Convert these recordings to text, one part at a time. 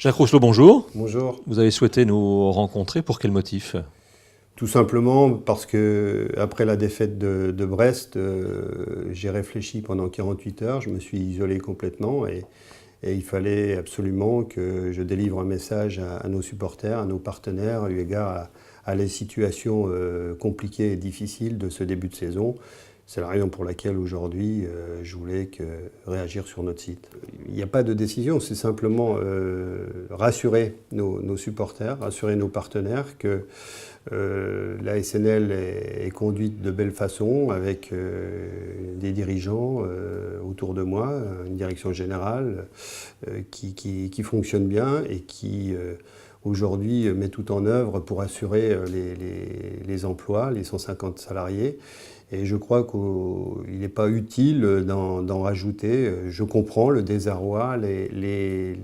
Jacques Rousselot, bonjour. Bonjour. Vous avez souhaité nous rencontrer, pour quel motif? Tout simplement parce que après la défaite de Brest, j'ai réfléchi pendant 48 heures, je me suis isolé complètement et il fallait absolument que je délivre un message à nos supporters, à nos partenaires, eu égard à les situations compliquées et difficiles de ce début de saison. C'est la raison pour laquelle aujourd'hui je voulais réagir sur notre site. Il n'y a pas de décision, c'est simplement rassurer nos supporters, rassurer nos partenaires que la SNL est conduite de belle façon avec des dirigeants autour de moi, une direction générale qui fonctionne bien et qui aujourd'hui met tout en œuvre pour assurer les emplois, les 150 salariés. Et je crois qu'il n'est pas utile d'en rajouter. Je comprends le désarroi, les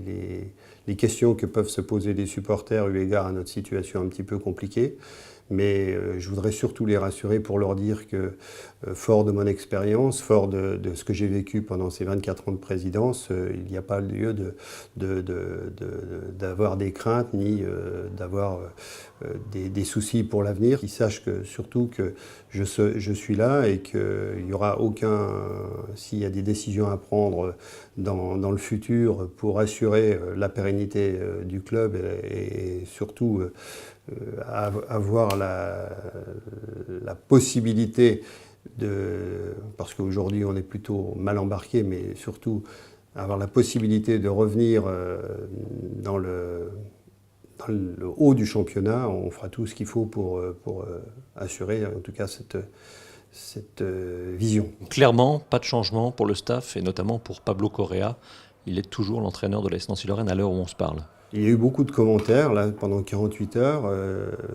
questions que peuvent se poser les supporters eu égard à notre situation un petit peu compliquée. Mais je voudrais surtout les rassurer pour leur dire que, fort de mon expérience, fort de ce que j'ai vécu pendant ces 24 ans de présidence, il n'y a pas lieu d'avoir des craintes ni d'avoir des soucis pour l'avenir. Ils sachent surtout que je suis là et qu'il n'y aura aucun... S'il y a des décisions à prendre dans le futur pour assurer la pérennité du club et surtout avoir la possibilité parce qu'aujourd'hui on est plutôt mal embarqué, mais surtout avoir la possibilité de revenir dans le haut du championnat, on fera tout ce qu'il faut pour assurer en tout cas cette vision. Clairement, pas de changement pour le staff et notamment pour Pablo Correa. Il est toujours l'entraîneur de l'AS Nancy-Lorraine à l'heure où on se parle. Il y a eu beaucoup de commentaires là, pendant 48 heures.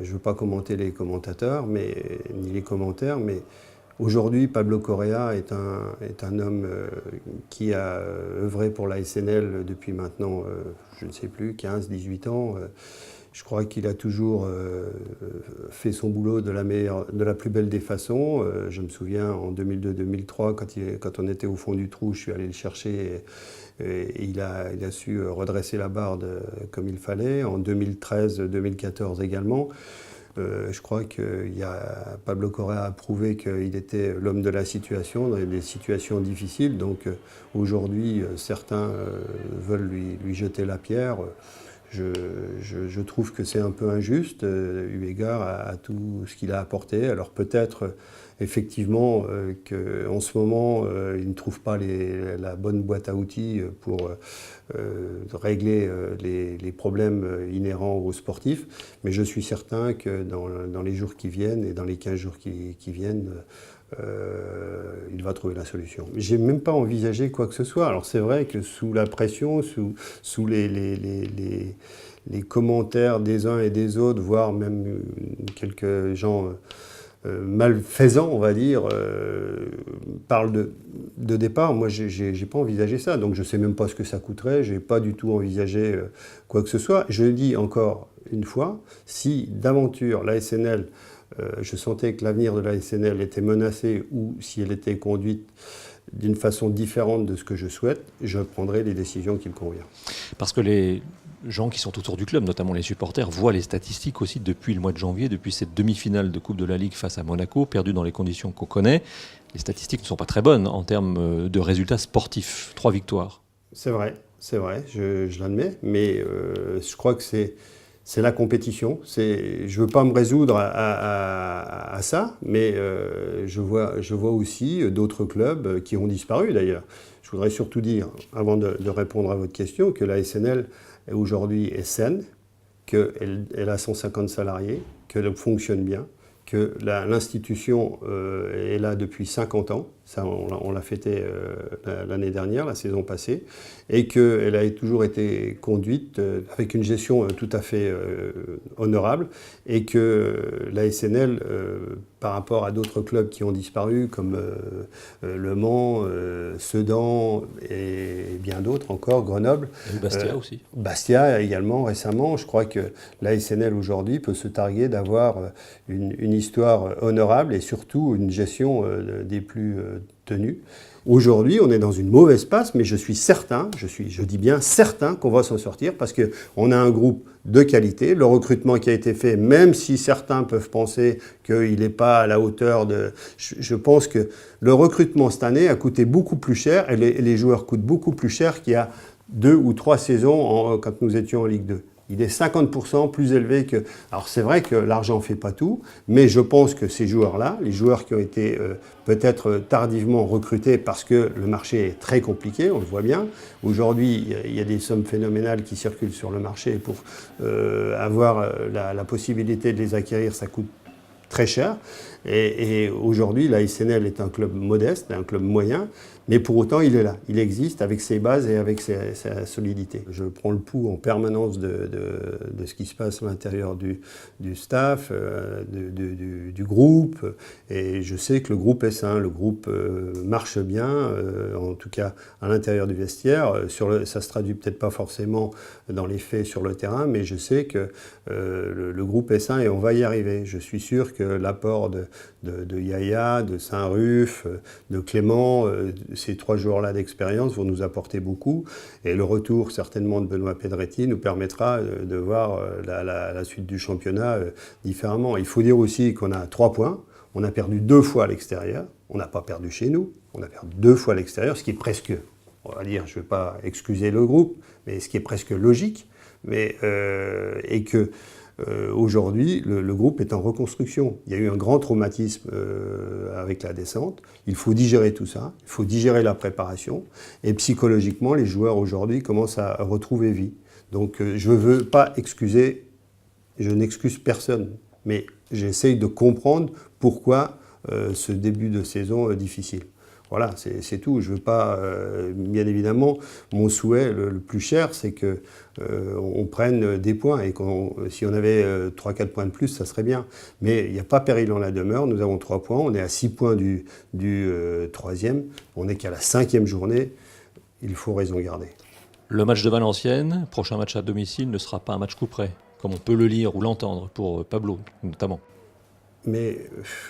Je ne veux pas commenter les commentateurs, ni les commentaires, mais aujourd'hui, Pablo Correa est un homme qui a œuvré pour la SNL depuis maintenant, je ne sais plus, 15-18 ans. Je crois qu'il a toujours fait son boulot de la plus belle des façons. Je me souviens en 2002-2003, quand on était au fond du trou, je suis allé le chercher et il a su redresser la barre comme il fallait. En 2013-2014 également. Je crois que Pablo Correa a prouvé qu'il était l'homme de la situation, dans des situations difficiles. Donc aujourd'hui, certains veulent lui jeter la pierre. Je trouve que c'est un peu injuste, eu égard à tout ce qu'il a apporté. Alors peut-être effectivement qu'en ce moment, il ne trouve pas la bonne boîte à outils pour régler les problèmes inhérents aux sportifs. Mais je suis certain que dans les jours qui viennent et dans les 15 jours qui viennent, il va trouver la solution. J'ai même pas envisagé quoi que ce soit. Alors c'est vrai que sous la pression, sous les commentaires des uns et des autres, voire même quelques gens malfaisants, on va dire, parlent de départ. Moi, j'ai pas envisagé ça, donc je sais même pas ce que ça coûterait. J'ai pas du tout envisagé quoi que ce soit. Je le dis encore une fois, si d'aventure la SNL je sentais que l'avenir de la SNL était menacé ou si elle était conduite d'une façon différente de ce que je souhaite, je prendrai les décisions qui me conviennent. Parce que les gens qui sont autour du club, notamment les supporters, voient les statistiques aussi depuis le mois de janvier, depuis cette demi-finale de Coupe de la Ligue face à Monaco, perdue dans les conditions qu'on connaît. Les statistiques ne sont pas très bonnes en termes de résultats sportifs. 3 victoires. C'est vrai, je l'admets, mais je crois que c'est la compétition. Je ne veux pas me résoudre à ça, mais je vois aussi d'autres clubs qui ont disparu d'ailleurs. Je voudrais surtout dire, avant de répondre à votre question, que la SNL aujourd'hui est saine, qu'elle a 150 salariés, qu'elle fonctionne bien, que l'institution est là depuis 50 ans, ça on l'a fêté l'année dernière, la saison passée, et qu'elle a toujours été conduite avec une gestion tout à fait honorable, et que la SNL, par rapport à d'autres clubs qui ont disparu, comme Le Mans, Sedan et bien d'autres encore, Grenoble. Et Bastia aussi. Bastia également récemment. Je crois que la SNL aujourd'hui peut se targuer d'avoir une histoire honorable et surtout une gestion des plus tenues. Aujourd'hui, on est dans une mauvaise passe, mais je suis certain, je dis bien certain qu'on va s'en sortir parce qu'on a un groupe de qualité. Le recrutement qui a été fait, même si certains peuvent penser qu'il n'est pas à la hauteur de... Je pense que le recrutement cette année a coûté beaucoup plus cher et les joueurs coûtent beaucoup plus cher qu'il y a 2 ou 3 saisons quand nous étions en Ligue 2. Il est 50% plus élevé que... Alors c'est vrai que l'argent ne fait pas tout, mais je pense que ces joueurs-là, les joueurs qui ont été peut-être tardivement recrutés parce que le marché est très compliqué, on le voit bien. Aujourd'hui, il y a des sommes phénoménales qui circulent sur le marché. Pour avoir la possibilité de les acquérir, ça coûte très cher. Et aujourd'hui, la SNL est un club modeste, un club moyen, mais pour autant, il est là. Il existe avec ses bases et avec sa solidité. Je prends le pouls en permanence de ce qui se passe à l'intérieur du staff, du groupe. Et je sais que le groupe est sain, le groupe marche bien, en tout cas à l'intérieur du vestiaire. Ça se traduit peut-être pas forcément dans les faits sur le terrain, mais je sais que le groupe est sain et on va y arriver. Je suis sûr que l'apport de Yaya, de Saint-Ruf, de Clément, ces 3 joueurs-là d'expérience vont nous apporter beaucoup. Et le retour certainement de Benoît Pedretti nous permettra de voir la suite du championnat différemment. Il faut dire aussi qu'on a 3 points. On a perdu 2 fois à l'extérieur. On n'a pas perdu chez nous. On a perdu 2 fois à l'extérieur, ce qui est presque, on va dire, je ne vais pas excuser le groupe, mais ce qui est presque logique. Et que aujourd'hui, le groupe est en reconstruction. Il y a eu un grand traumatisme avec la descente. Il faut digérer tout ça, il faut digérer la préparation. Et psychologiquement, les joueurs aujourd'hui commencent à retrouver vie. Donc je ne veux pas excuser, je n'excuse personne, mais j'essaye de comprendre pourquoi ce début de saison difficile. Voilà, c'est tout. Je veux pas, bien évidemment, mon souhait le plus cher, c'est qu'on prenne des points et si on avait 3-4 points de plus, ça serait bien. Mais il n'y a pas péril en la demeure. Nous avons 3 points. On est à 6 points du 3e. On n'est qu'à la 5e journée. Il faut raison garder. Le match de Valenciennes, prochain match à domicile, ne sera pas un match coup près, comme on peut le lire ou l'entendre pour Pablo, notamment. Mais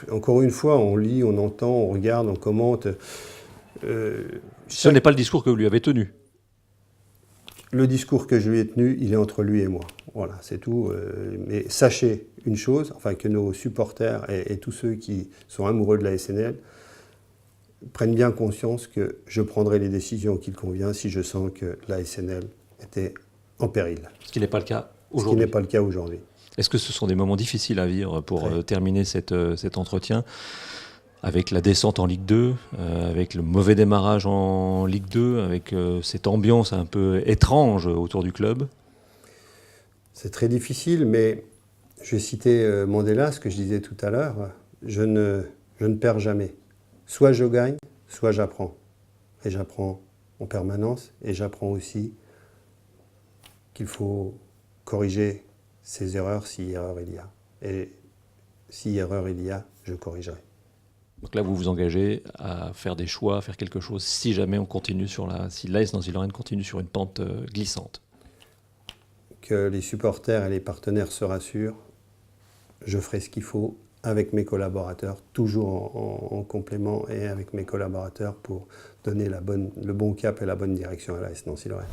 encore une fois, on lit, on entend, on regarde, on commente. Ce n'est pas le discours que vous lui avez tenu. Le discours que je lui ai tenu, il est entre lui et moi. Voilà, c'est tout. Mais sachez une chose, enfin que nos supporters et tous ceux qui sont amoureux de la SNL prennent bien conscience que je prendrai les décisions qu'il convient si je sens que la SNL était en péril. Ce qui n'est pas le cas aujourd'hui. Ce qui n'est pas le cas aujourd'hui. Est-ce que ce sont des moments difficiles à vivre pour terminer cet entretien avec la descente en Ligue 2, avec le mauvais démarrage en Ligue 2, avec cette ambiance un peu étrange autour du club? C'est très difficile, mais je vais citer Mandela, ce que je disais tout à l'heure, je ne perds jamais. Soit je gagne, soit j'apprends. Et j'apprends en permanence, et j'apprends aussi qu'il faut corriger ces erreurs si erreur il y a. Et si erreur il y a, je corrigerai. Donc là, vous vous engagez à faire des choix, à faire quelque chose si jamais on continue si l'AS Nancy-Lorraine continue sur une pente glissante. Que les supporters et les partenaires se rassurent, je ferai ce qu'il faut avec mes collaborateurs, toujours en complément et avec mes collaborateurs pour donner le bon cap et la bonne direction à l'AS Nancy-Lorraine.